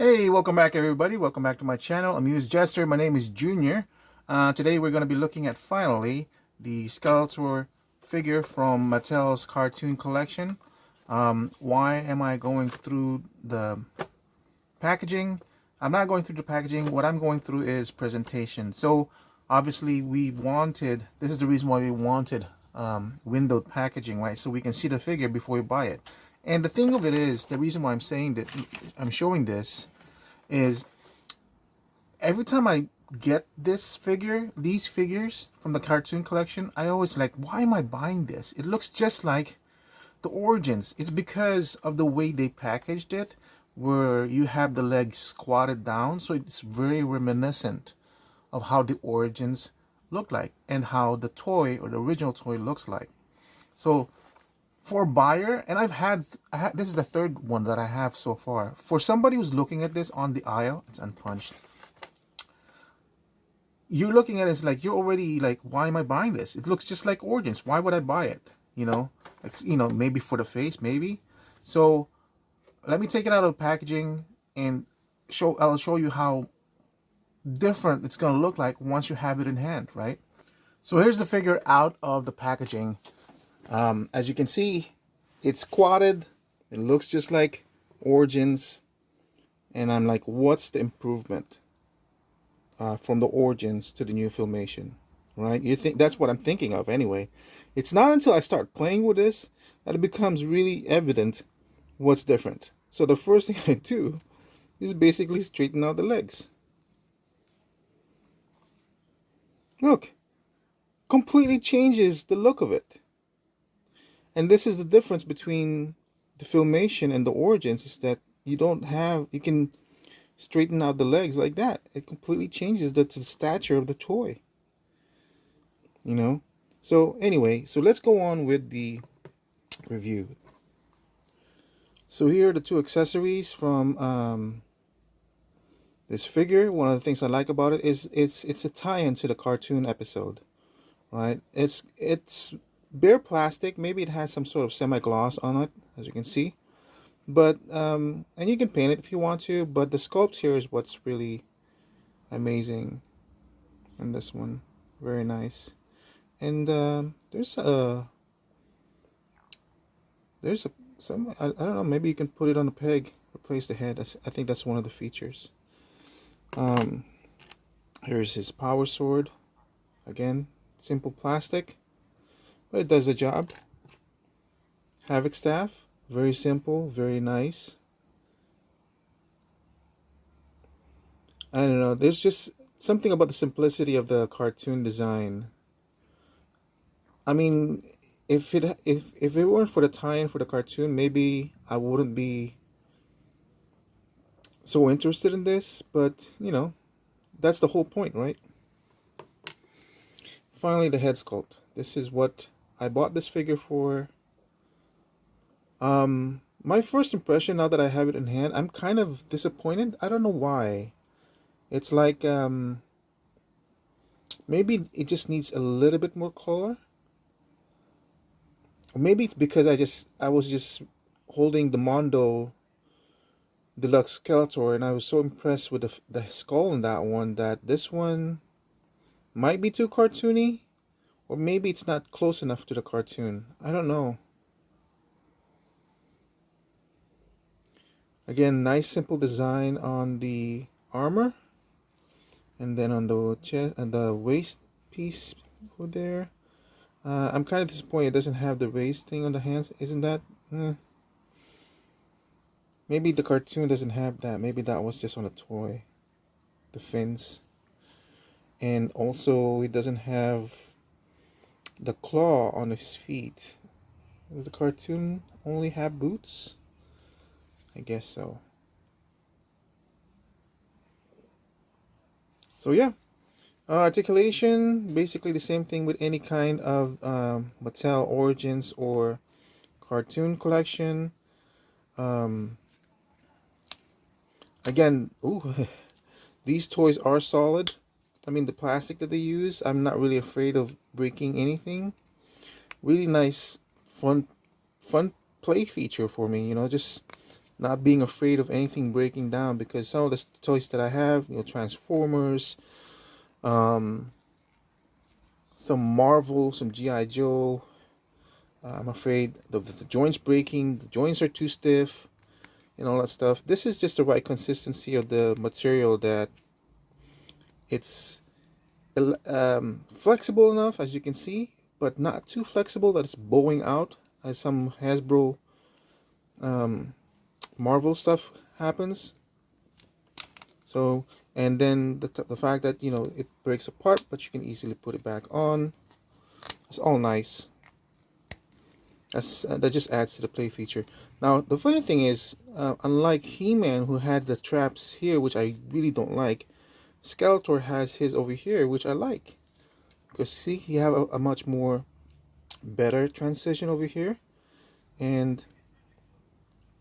Hey, welcome back everybody. Welcome back to my channel, Amused Jester. My name is Junior. Today we're going to be looking at finally the Skeletor figure from Mattel's cartoon collection. Why am I going through the packaging? I'm not going through the packaging. What I'm going through is presentation. So obviously this is the reason why we wanted windowed packaging, right? So we can see the figure before we buy it. And the thing of it is, the reason why I'm showing this is every time I get these figures from the cartoon collection, I always like, why am I buying this? It looks just like the Origins. It's because of the way they packaged it, where you have the legs squatted down, so it's very reminiscent of how the Origins look like and how the toy or the original toy looks like. So for a buyer, and this is the third one that I have so far. For somebody who's looking at this on the aisle, it's unpunched. You're looking at it as like, you're already like, why am I buying this? It looks just like Origins. Why would I buy it? Maybe for the face, maybe. So let me take it out of the packaging and I'll show you how different it's gonna look like once you have it in hand, right? So here's the figure out of the packaging. As you can see, it's squatted. It looks just like Origins, and I'm like, what's the improvement from the Origins to the new Filmation, right? You think that's what I'm thinking of anyway. It's not until I start playing with this that it becomes really evident what's different. So the first thing I do is basically straighten out the legs. Look, completely changes the look of it. And this is the difference between the Filmation and the Origins, is that you can straighten out the legs like that. It completely changes the stature of the toy. So anyway, so let's go on with the review. So here are the two accessories from this figure. One of the things I like about it is it's a tie-in to the cartoon episode, right? It's bare plastic. Maybe it has some sort of semi-gloss on it, as you can see. But and you can paint it if you want to, but the sculpt here is what's really amazing in this one. Very nice. And there's a some, I don't know, maybe you can put it on a peg, replace the head. I think that's one of the features. Here's his power sword. Again, simple plastic, but it does the job. Havoc staff, very simple, very nice. I don't know, there's just something about the simplicity of the cartoon design. I mean, if it weren't for the tie-in for the cartoon, maybe I wouldn't be so interested in this, but that's the whole point, right? Finally, the head sculpt. This is what I bought this figure for. My first impression, now that I have it in hand, I'm kind of disappointed. I don't know why. It's like maybe it just needs a little bit more color. Or maybe it's because I was just holding the Mondo Deluxe Skeletor, and I was so impressed with the skull in that one that this one might be too cartoony, or maybe it's not close enough to the cartoon. I don't know. Again, nice simple design on the armor, and then on the chest and the waist piece over there. I'm kind of disappointed it doesn't have the waist thing on the hands. Isn't that? Maybe the cartoon doesn't have that. Maybe that was just on a toy. The fins. And also, it doesn't have the claw on his feet. Does the cartoon only have boots? I guess so. So yeah. Articulation, basically the same thing with any kind of Mattel Origins or cartoon collection. Again, ooh, these toys are solid. I mean, the plastic that they use, I'm not really afraid of breaking anything. Really nice, fun play feature for me. Just not being afraid of anything breaking down, because some of the toys that I have, Transformers, some Marvel, some GI Joe, I'm afraid the joints breaking, the joints are too stiff, and all that stuff. This is just the right consistency of the material, that it's flexible enough, as you can see, but not too flexible that it's bowing out, as some Hasbro Marvel stuff happens. So, and then the fact that it breaks apart, but you can easily put it back on. It's all nice. That just adds to the play feature. Now, the funny thing is, unlike He-Man, who had the traps here, which I really don't like, Skeletor has his over here, which I like. Because see, you have a much more better transition over here. And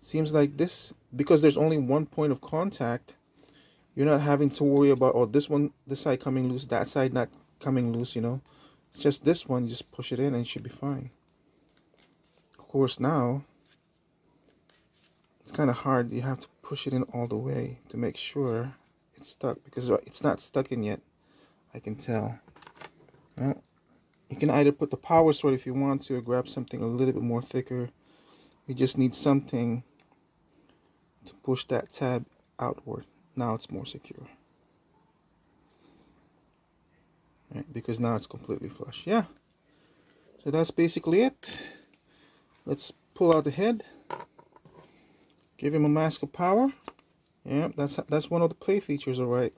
seems like this, because there's only one point of contact, you're not having to worry about, oh, this side coming loose, that side not coming loose, It's just this one, you just push it in and it should be fine. Of course, now, it's kind of hard. You have to push it in all the way to make sure it's stuck, because it's not stuck in yet, I can tell. Well, you can either put the power sword if you want to, or grab something a little bit more thicker. You just need something to push that tab outward. Now it's more secure. Right, because now it's completely flush. Yeah. So that's basically it. Let's pull out the head. Give him a mask of power. Yeah, that's one of the play features, alright.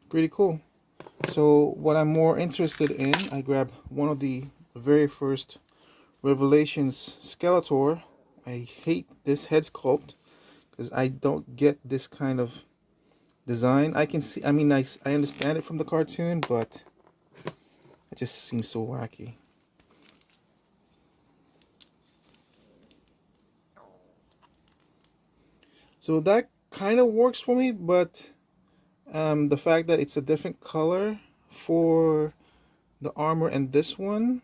Pretty cool. So what I'm more interested in, I grabbed one of the very first Revelations Skeletor. I hate this head sculpt because I don't get this kind of design. I can see, I mean, I understand it from the cartoon, but it just seems so wacky. So that kind of works for me, but the fact that it's a different color for the armor and this one,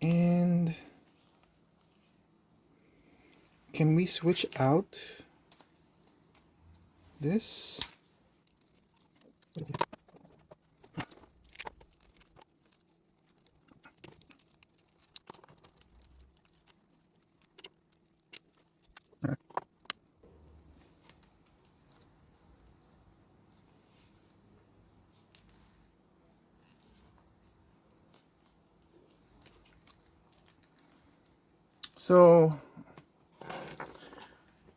and can we switch out this? So,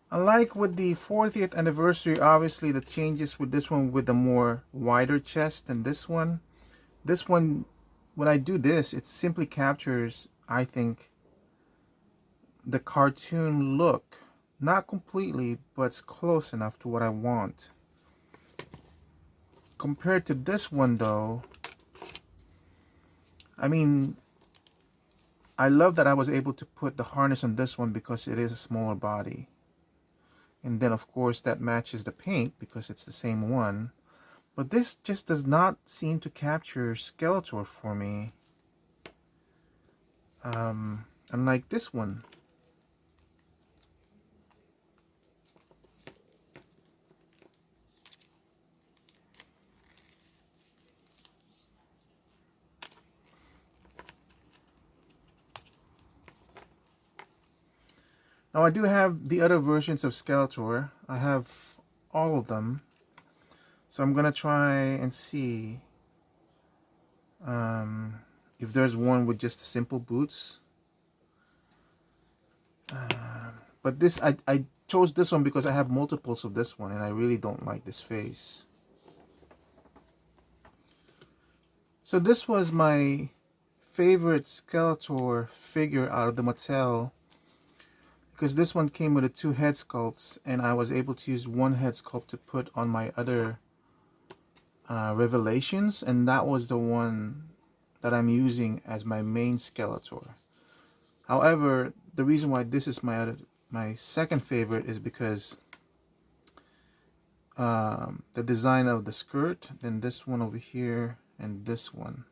unlike with the 40th anniversary, obviously the changes with this one, with the more wider chest than this one. This one, when I do this, it simply captures, I think, the cartoon look. Not completely, but it's close enough to what I want. Compared to this one though, I mean, I love that I was able to put the harness on this one because it is a smaller body. And then of course that matches the paint because it's the same one. But this just does not seem to capture Skeletor for me. Unlike this one. Now I do have the other versions of Skeletor. I have all of them. So I'm gonna try and see if there's one with just simple boots. But this, I chose this one because I have multiples of this one and I really don't like this face. So this was my favorite Skeletor figure out of the Mattel, because this one came with the two head sculpts and I was able to use one head sculpt to put on my other Revelations, and that was the one that I'm using as my main Skeletor. However, the reason why this is my second favorite is because the design of the skirt, then this one over here, and this one.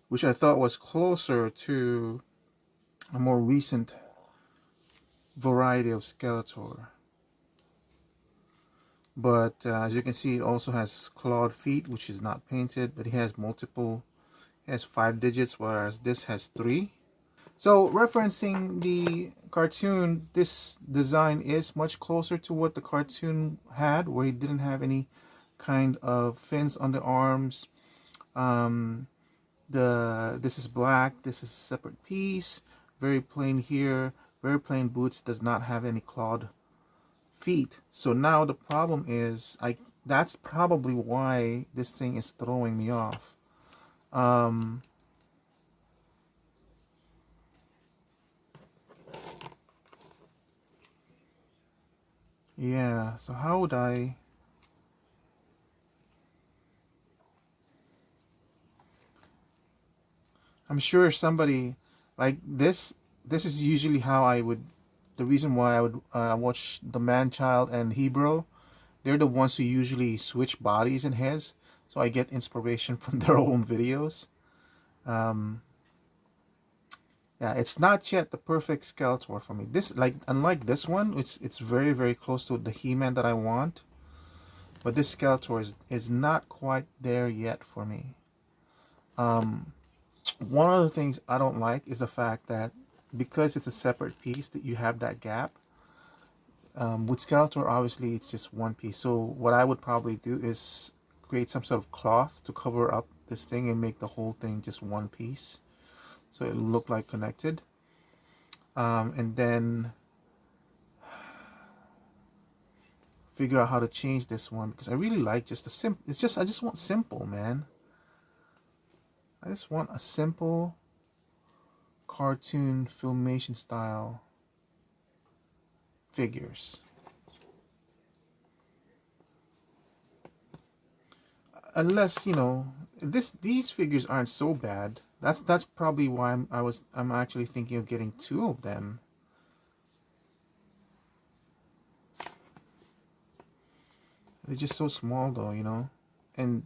which I thought was closer to a more recent variety of Skeletor. But as you can see, it also has clawed feet, which is not painted, but it has multiple, it has 5 digits, whereas this has 3. So referencing the cartoon, this design is much closer to what the cartoon had, where he didn't have any kind of fins on the arms. Um, this is black, this is a separate piece, very plain here, very plain boots, does not have any clawed feet. So now the problem is, that's probably why this thing is throwing me off. Yeah, so how would I'm sure somebody like this is usually how I would, the reason why I would watch the Man Child and Hebrew. They're the ones who usually switch bodies and heads, so I get inspiration from their own videos. Um, yeah, it's not yet the perfect Skeletor for me. This, like, unlike this one, it's very very close to the He-Man that I want, but this Skeletor is not quite there yet for me. Um, One of the things I don't like is the fact that because it's a separate piece that you have that gap. With Skeletor, obviously it's just one piece. So what I would probably do is create some sort of cloth to cover up this thing and make the whole thing just one piece, so it look like connected. And then figure out how to change this one, because I really like just a simple. It's just, I just want simple, man. I just want a simple cartoon filmation style figures. Unless, these figures aren't so bad. That's probably why I'm actually thinking of getting 2 of them. They're just so small though. And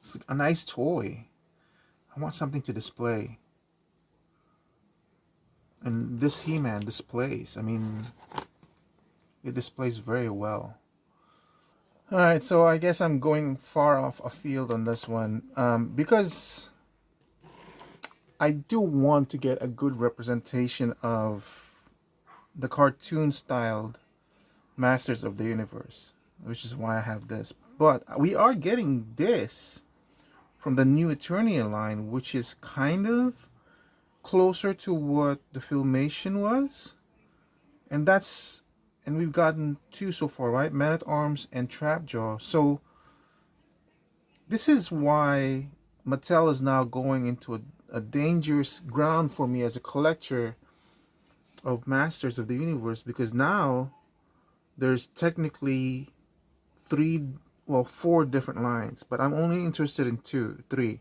it's like a nice toy. I want something to display. And this He-Man displays. I mean, it displays very well. Alright, so I guess I'm going far off afield on this one. Because I do want to get a good representation of the cartoon styled Masters of the Universe, which is why I have this. But we are getting this from the new Eternia line, which is kind of closer to what the Filmation was. And we've gotten 2 so far, right? Man at Arms and Trapjaw. So this is why Mattel is now going into a dangerous ground for me as a collector of Masters of the Universe, because now there's technically 4 different lines, but I'm only interested in 3.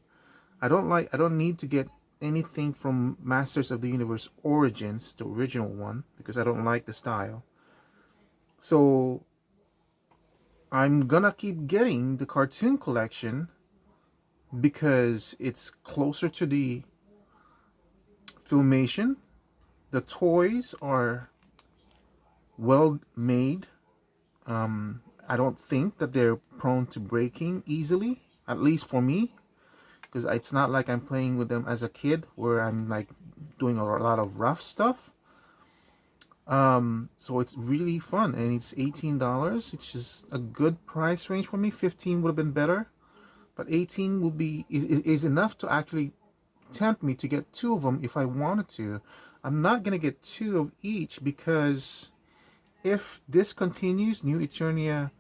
I don't need to get anything from Masters of the Universe Origins, the original one, because I don't like the style. So I'm gonna keep getting the cartoon collection because it's closer to the Filmation. The toys are well made. I don't think that they're prone to breaking easily, at least for me, because it's not like I'm playing with them as a kid where I'm like doing a lot of rough stuff. So it's really fun, and it's $18. It's just a good price range for me. 15 would have been better, but 18 would be is enough to actually tempt me to get 2 of them if I wanted to. I'm not gonna get 2 of each, because if this continues, New Eternia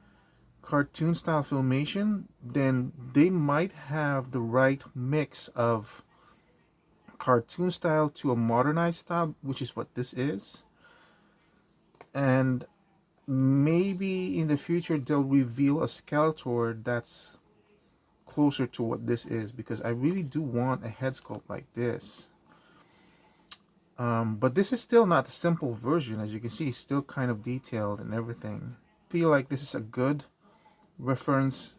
cartoon style Filmation, then they might have the right mix of cartoon style to a modernized style, which is what this is. And maybe in the future they'll reveal a Skeletor that's closer to what this is, because I really do want a head sculpt like this. But this is still not the simple version. As you can see, it's still kind of detailed and everything. I feel like this is a good reference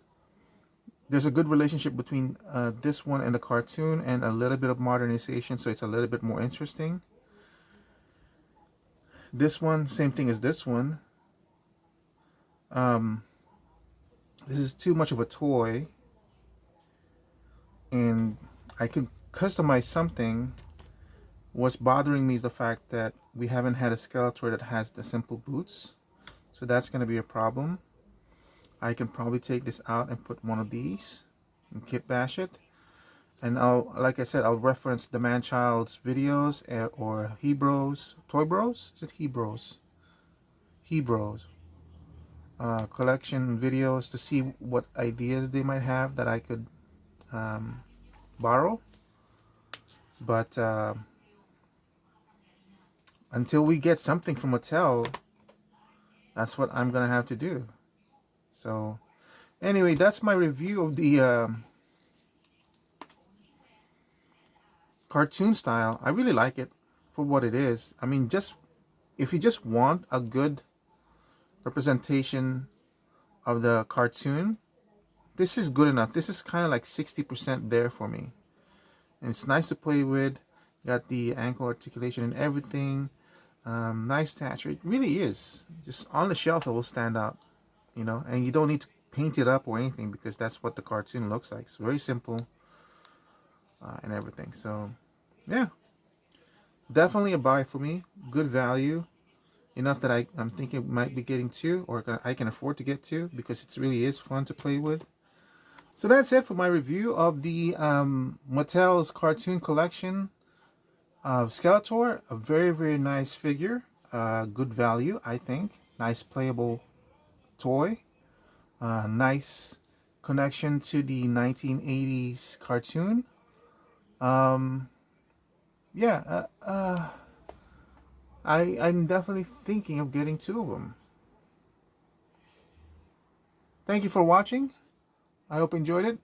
there's a good relationship between this one and the cartoon, and a little bit of modernization, so it's a little bit more interesting. This one, same thing as this one. This is too much of a toy, and I can customize something. What's bothering me is the fact that we haven't had a Skeletor that has the simple boots, so that's going to be a problem. I can probably take this out and put one of these and kit bash it, and I'll, like I said, I'll reference the Man-Child's videos or Hebros, Toy Bros? Is it Hebros? Hebros collection videos to see what ideas they might have that I could borrow. But until we get something from Mattel, that's what I'm gonna have to do. So anyway, that's my review of the cartoon style. I really like it for what it is. I mean, just if you just want a good representation of the cartoon, this is good enough. This is kind of like 60% there for me. And it's nice to play with. Got the ankle articulation and everything. Nice texture. It really is. Just on the shelf, it will stand out, you know. And you don't need to paint it up or anything, because that's what the cartoon looks like. It's very simple and everything. So, yeah, definitely a buy for me. Good value. Enough that I'm thinking might be getting two, or I can afford to get two, because it really is fun to play with. So that's it for my review of the Mattel's cartoon collection of Skeletor. A very, very nice figure. Good value, I think. Nice playable toy. Nice connection to the 1980s cartoon. Yeah, I'm definitely thinking of getting two of them. Thank you for watching. I hope you enjoyed it,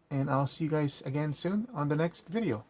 and I'll see you guys again soon on the next video.